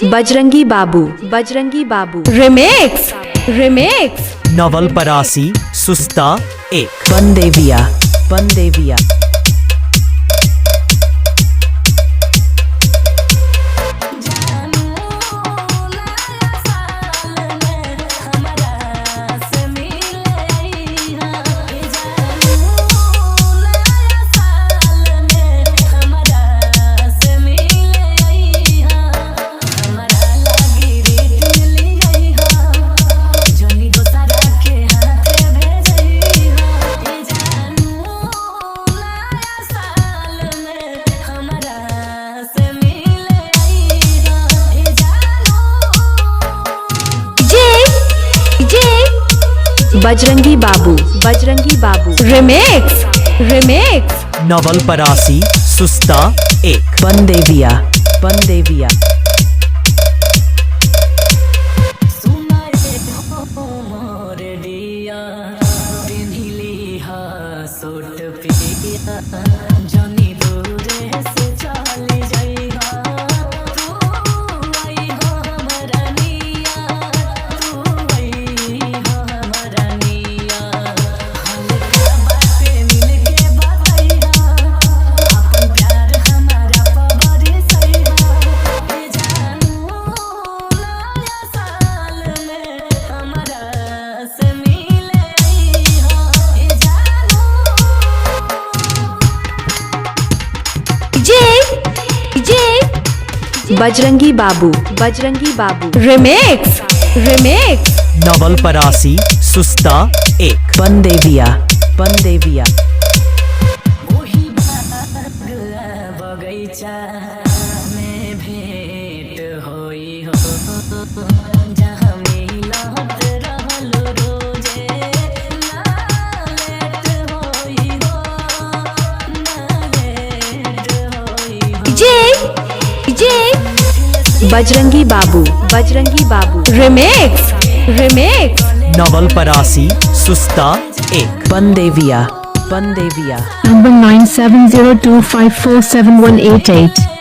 बजरंगी बाबू, बजरंगी बाबू। Remix remix. Nawalparasi सुस्ता एक। बनदेविया, बनदेविया। बजरंगी बाबू, बजरंगी बाबू। Remix remix. नवलपरासी सुस्ता एक। बनदेविया, बनदेविया। बजरंगी बाबू, बजरंगी बाबू। Remix remix. नवलपरासी सुस्ता एक। बनदेविया, बनदेविया। बगीचा में भेंट होई हो, जहाँ मिलत रहल रोजे, ना लेट होई हो, ना लेट होई हो। बजरंगी बाबू, बजरंगी बाबू। Remix remix. नवलपरासी सुस्ता एक। बनदेविया, बनदेविया। Number 9702547188.